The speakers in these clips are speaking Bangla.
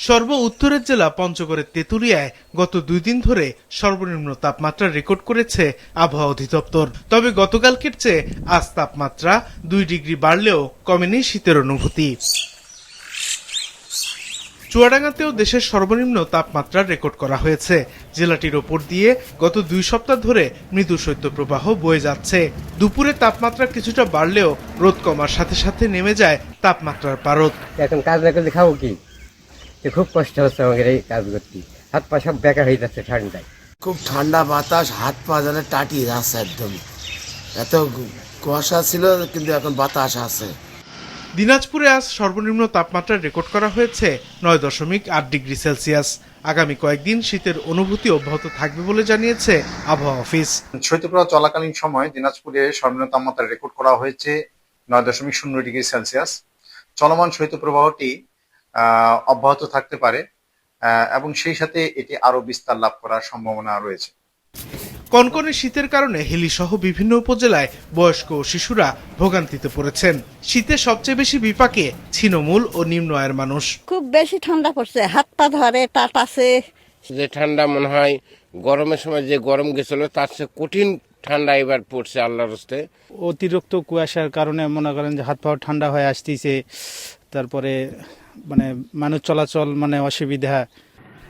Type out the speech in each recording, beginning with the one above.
সর্ব উত্তরের জেলা পঞ্চগড়ের তেঁতুলিয়ায় গত 2 দিন ধরে সর্বনিম্ন তাপমাত্রা রেকর্ড করেছে আবহাওয়া অধিদপ্তর। তবে গতকালকের চেয়ে আজ তাপমাত্রা 2 ডিগ্রি বাড়লেও কমেনি শীতের অনুভূতি। চুয়াডাঙ্গাতেও দেশের সর্বনিম্ন তাপমাত্রা রেকর্ড করা হয়েছে। জেলাটির ওপর দিয়ে গত 2 সপ্তাহ ধরে মৃদু শৈত্যপ্রবাহ বয়ে যাচ্ছে। দুপুরে তাপমাত্রা কিছুটা বাড়লেও রোদ কমার সাথে সাথে নেমে যায় তাপমাত্রার পারদ। এখন কাজ না করলে খাবো কি? খুব কষ্ট হচ্ছে আমাদের এই কাজ করতে, হাত পা সব বেকার হয়ে যাচ্ছে ঠান্ডায়। খুব ঠান্ডা বাতাস, হাত পা যেন টাটি যাচ্ছে একদম। এত কুয়াশা ছিল কিন্তু এখন বাতাস আছে। দিনাজপুরে আজ সর্বনিম্ন তাপমাত্রা রেকর্ড করা হয়েছে 9.8 ডিগ্রি সেলসিয়াস। আগামী কয়েকদিন শীতের অনুভূতি অব্যাহত থাকবে বলে জানিয়েছে আবহাওয়া অফিস। শৈত্যপ্রবাহ চলাকালীন সময় দিনাজপুরে সর্বনিম্ন তাপমাত্রা রেকর্ড করা হয়েছে 9.0 ডিগ্রি সেলসিয়াস। চলমান শৈত্যপ্রবাহটি অব্যাহত থাকতে পারে এবং সেই সাথে এটি আরো বিস্তার লাভ করার সম্ভাবনা রয়েছে। কনকনে শীতের কারণে হিলি সহ বিভিন্ন উপজেলায় বয়স্ক ও শিশুরা ভোগান্তিতে পড়েছেন। শীতে সবচেয়ে বেশি বিপাকে ছিন্নমূল ও নিম্ন আয়ের মানুষ। খুব বেশি ঠান্ডা পড়ছে, হাত পা ধরে, টাট আছে। যে ঠান্ডা মনে হয় গরমের সময় যে গরম গেছিল তার চেয়ে কঠিন ঠান্ডা এবার পড়ছে আল্লাহর হস্তে। অতিরিক্ত কুয়াশার কারণে মনে করেন যে হাত পা ঠান্ডা হয়ে আসতেছে, তারপরে মানুষ চলাচল অসুবিধা।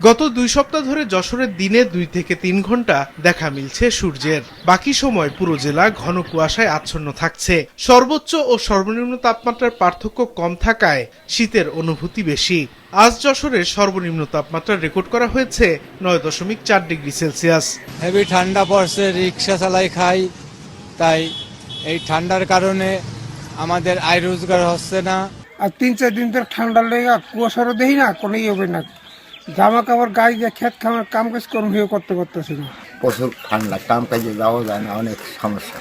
গত 2 সপ্তাহ ধরে যশোরের দিনে 2 থেকে 3 ঘন্টা দেখা মিলছে সূর্যের। বাকি সময় পুরো জেলা ঘন কুয়াশায় আচ্ছন্ন থাকছে। সর্বোচ্চ ও সর্বনিম্ন তাপমাত্রার পার্থক্য কম থাকায় শীতের অনুভূতি বেশি। আজ যশোরের সর্বনিম্ন তাপমাত্রা রেকর্ড করা হয়েছে 9.4 ডিগ্রি সেলসিয়াস। হেভি ঠান্ডা পড়ছে, রিক্সা চালাই খাই, তাই এই ঠান্ডার কারণে আমাদের আয় রোজগার হচ্ছে না। আর 3-4 দিন ধরে ঠান্ডা লেগে কুয়াশারও দেখি না, কোনো হবে না। জামা কাপড় গায়ে দিয়ে খেত খামার কাম কাজ করতে করতেছে না। প্রচুর ঠান্ডা, কাম কাজে যাওয়া যায় না, অনেক সমস্যা।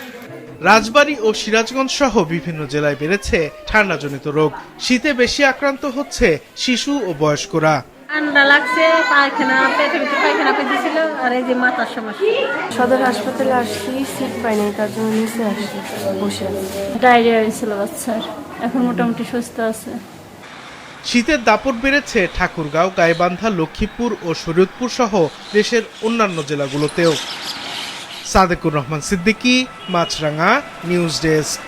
রাজবাড়ী ও সিরাজগঞ্জ সহ বিভিন্ন জেলায় বেড়েছে ঠান্ডাজনিত রোগ। শীতে বেশি আক্রান্ত হচ্ছে শিশু ও বয়স্করা। ঠান্ডা লাগছে, পায়খানা, পেটের ভিতরে পায়খানা পেয়েছিল, আর এই যে মাথার সমস্যা। সদর হাসপাতালে আসছি, সিট পাই নাই, তার জন্য নিচে আসছি বসে। ডায়রিয়া হয়েছিল বাচ্চার, এখন মোটামুটি সুস্থ আছে। শীতের দাপট বেড়েছে ঠাকুরগাঁও, গাইবান্ধা, লক্ষ্মীপুর ও শরীয়তপুর সহ দেশের অন্যান্য জেলাগুলোতেও। সাদেকুর রহমান সিদ্দিকী, মাছরাঙা, নিউজ ডেস্ক।